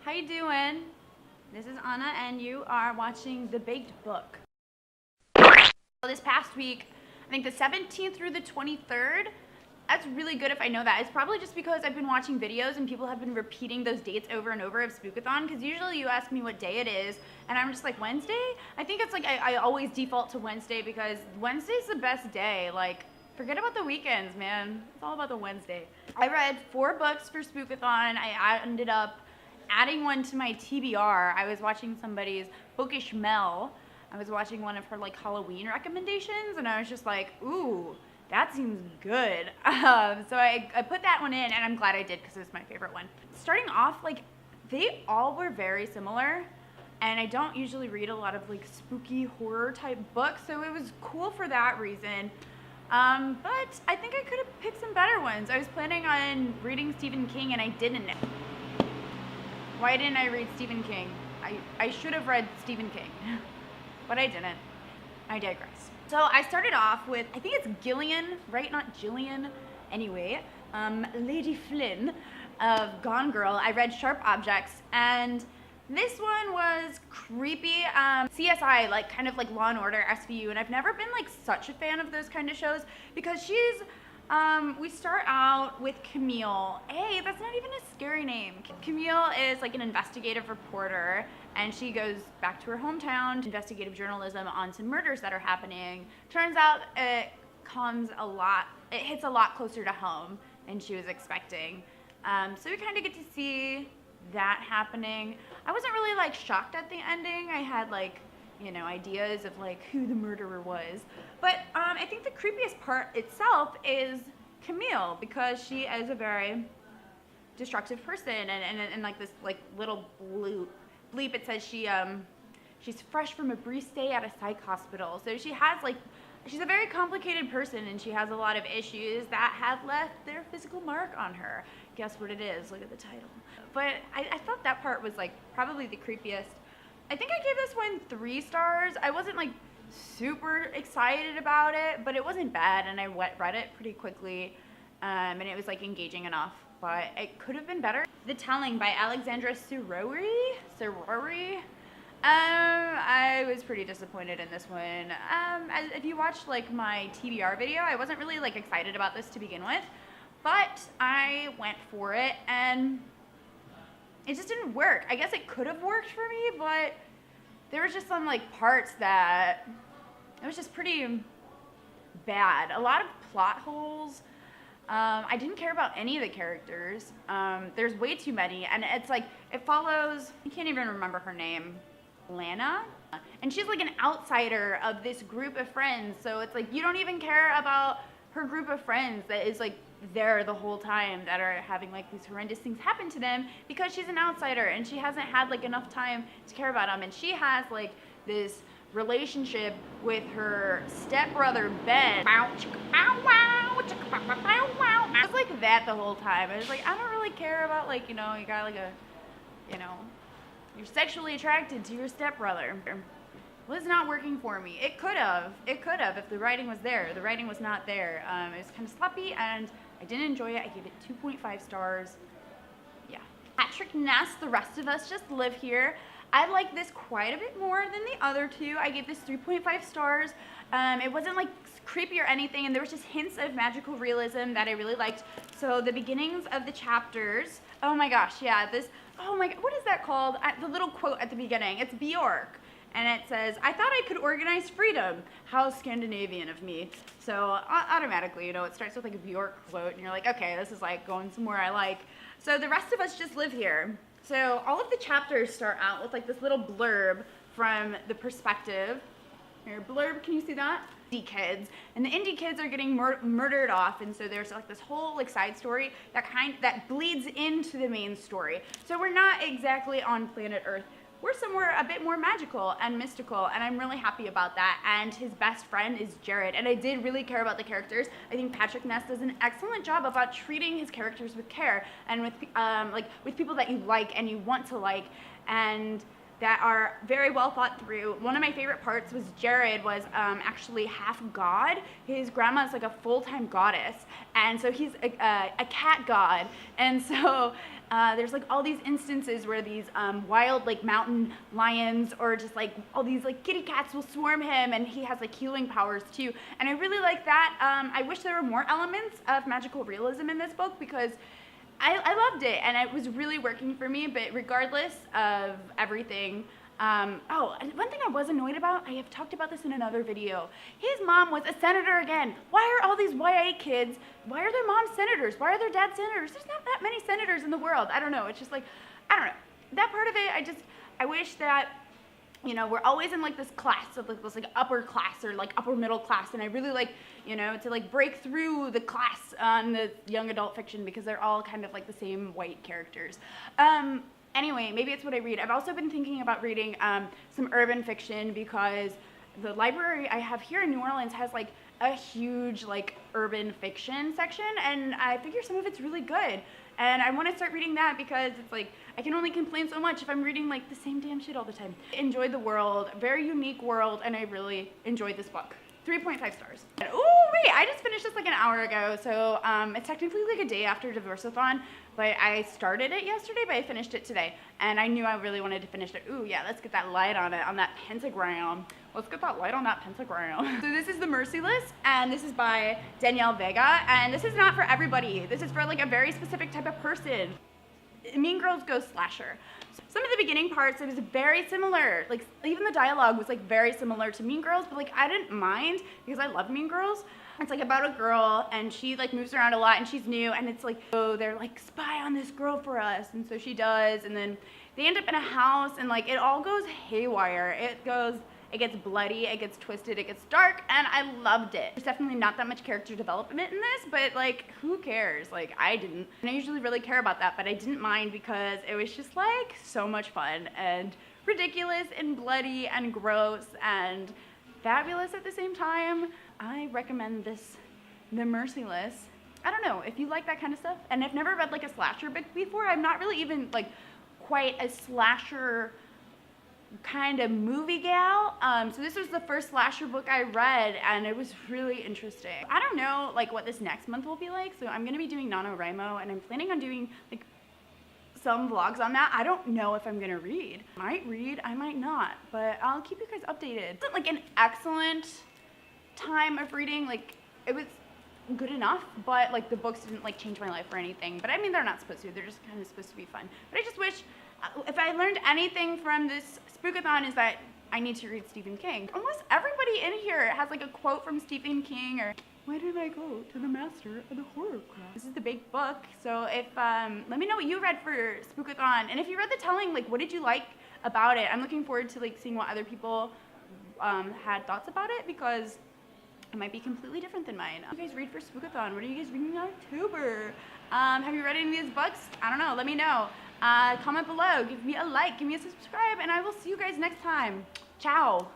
How you doing? This is Anna and you are watching The Baked Book. This past week, I think the 17th through the 23rd, that's really good if I know that. It's probably just because I've been watching videos and people have been repeating those dates over and over of Spookathon, because usually you ask me what day it is and I'm just like, Wednesday? I think it's like I always default to Wednesday because Wednesday's the best day. Like, forget about the weekends, man. It's all about the Wednesday. I read 4 books for Spookathon. I ended up adding one to my TBR. I was watching somebody's Bookish Mel. I was watching one of her like Halloween recommendations and I was just like, ooh, that seems good. So I put that one in and I'm glad I did because it's my favorite one. Starting off, like, they all were very similar and I don't usually read a lot of like spooky horror type books, so it was cool for that reason. But I think I could have picked some better ones. I was planning on reading Stephen King and I didn't. Why didn't I read Stephen King? I should have read Stephen King, but I didn't. I digress. So I started off with, I think it's Gillian, right? Not Gillian. Anyway, Lady Flynn of Gone Girl. I read Sharp Objects, and this one was creepy. CSI, like kind of like Law and Order, SVU, and I've never been like such a fan of those kind of shows because she's, we start out with Camille. Hey, that's not even a scary name. Camille is like an investigative reporter and she goes back to her hometown, investigative journalism on some murders that are happening. Turns out it hits a lot closer to home than she was expecting. So we kind of get to see that happening. I wasn't really like shocked at the ending. I had like, you know, ideas of like who the murderer was. But I think the creepiest part itself is Camille, because she is a very destructive person, and like this like little bleep, it says she's fresh from a brief stay at a psych hospital. So she has like, she's a very complicated person and she has a lot of issues that have left their physical mark on her. Guess what it is? Look at the title. But I thought that part was like probably the creepiest. I think I gave this one 3 stars. I wasn't like super excited about it, but it wasn't bad and I read it pretty quickly, and it was like engaging enough, but it could have been better. The Telling by Alexandra Sirowry. I was pretty disappointed in this one. If you watched like my TBR video, I wasn't really like excited about this to begin with, but I went for it and it just didn't work. I guess it could have worked for me, but there was just some like parts that it was just pretty bad. A lot of plot holes. I didn't care about any of the characters. There's way too many, and it's like it follows, I can't even remember her name, Lana, and she's like an outsider of this group of friends, so it's like you don't even care about her group of friends that is like there the whole time that are having like these horrendous things happen to them because she's an outsider and she hasn't had like enough time to care about them, and she has like this relationship with her stepbrother Ben. It was like that the whole time. I was like, I don't really care about like, you know, you got like a, you know, you're sexually attracted to your stepbrother. Was not working for me. It could have if the writing was there. The writing was not there. It was kind of sloppy and I didn't enjoy it. I gave it 2.5 stars. Yeah. Patrick Ness, The Rest of Us Just Live Here. I like this quite a bit more than the other two. I gave this 3.5 stars. It wasn't like creepy or anything, and there was just hints of magical realism that I really liked. So the beginnings of the chapters, oh my gosh, yeah, this, oh my god, what is that called? The little quote at the beginning, it's Bjork. And it says, I thought I could organize freedom. How Scandinavian of me. So automatically, you know, it starts with like a Bjork quote and you're like, okay, this is like going somewhere I like. So The Rest of Us Just Live Here. So all of the chapters start out with like this little blurb from the perspective. Here, blurb, can you see that? Indie kids. And the indie kids are getting murdered off, and so there's like this whole like side story that bleeds into the main story. So we're not exactly on planet Earth. We're somewhere a bit more magical and mystical, and I'm really happy about that. And his best friend is Jared, and I did really care about the characters. I think Patrick Ness does an excellent job about treating his characters with care and with with people that you like and you want to like, and that are very well thought through. One of my favorite parts was Jared was actually half god. His grandma's like a full-time goddess, and so he's a cat god. And so there's like all these instances where these wild like mountain lions or just like all these like kitty cats will swarm him, and he has like healing powers too. And I really like that. I wish there were more elements of magical realism in this book because I loved it and it was really working for me. But regardless of everything, oh, one thing I was annoyed about, I have talked about this in another video. His mom was a senator again. Why are all these YA kids, why are their moms senators? Why are their dads senators? There's not that many senators in the world. I don't know. It's just like, I don't know. That part of it, I wish that, you know, we're always in like this class of like this like upper class or like upper middle class, and I really like, you know, to like break through the class on the young adult fiction because they're all kind of like the same white characters. Anyway, maybe it's what I read. I've also been thinking about reading some urban fiction because the library I have here in New Orleans has like a huge like urban fiction section, and I figure some of it's really good. And I want to start reading that because it's like, I can only complain so much if I'm reading like the same damn shit all the time. Enjoyed the world, very unique world, and I really enjoyed this book. 3.5 stars. Oh wait, I just finished this like an hour ago, so it's technically like a day after Divorce-a-thon, but I started it yesterday, but I finished it today, and I knew I really wanted to finish it. Ooh yeah, let's get that light on it, on that pentagram. Let's get that light on that pentagram. So this is The Merciless, and this is by Danielle Vega, and this is not for everybody. This is for like a very specific type of person. Mean Girls Ghost Slasher. Some of the beginning parts, it was very similar. Like even the dialogue was like very similar to Mean Girls, but like I didn't mind because I love Mean Girls. It's like about a girl and she like moves around a lot and she's new, and it's like, oh, they're like, spy on this girl for us, and so she does, and then they end up in a house and like it all goes haywire. It gets bloody, it gets twisted, it gets dark, and I loved it. There's definitely not that much character development in this, but like, who cares? Like, I didn't. And I usually really care about that, but I didn't mind because it was just like so much fun and ridiculous and bloody and gross and fabulous at the same time. I recommend this, The Merciless. I don't know, if you like that kind of stuff, and I've never read like a slasher book before. I'm not really even like quite a slasher kind of movie gal. So this was the first slasher book I read, and it was really interesting. I don't know like what this next month will be like, so I'm gonna be doing NaNoWriMo, and I'm planning on doing like some vlogs on that. I don't know if I'm gonna read. I might read, I might not, but I'll keep you guys updated. It wasn't like an excellent time of reading, like it was good enough, but like the books didn't like change my life or anything. But I mean, they're not supposed to, they're just kind of supposed to be fun. But I just wish, if I learned anything from this Spookathon, is that I need to read Stephen King. Almost everybody in here has like a quote from Stephen King, or why did I go to the master of the horror craft? This is the big book, so if, let me know what you read for Spookathon, and if you read The Telling, like what did you like about it? I'm looking forward to like seeing what other people had thoughts about it, because it might be completely different than mine. What do you guys read for Spookathon? What are you guys reading in October? Have you read any of these books? I don't know, let me know. Comment below, give me a like, give me a subscribe, and I will see you guys next time. Ciao.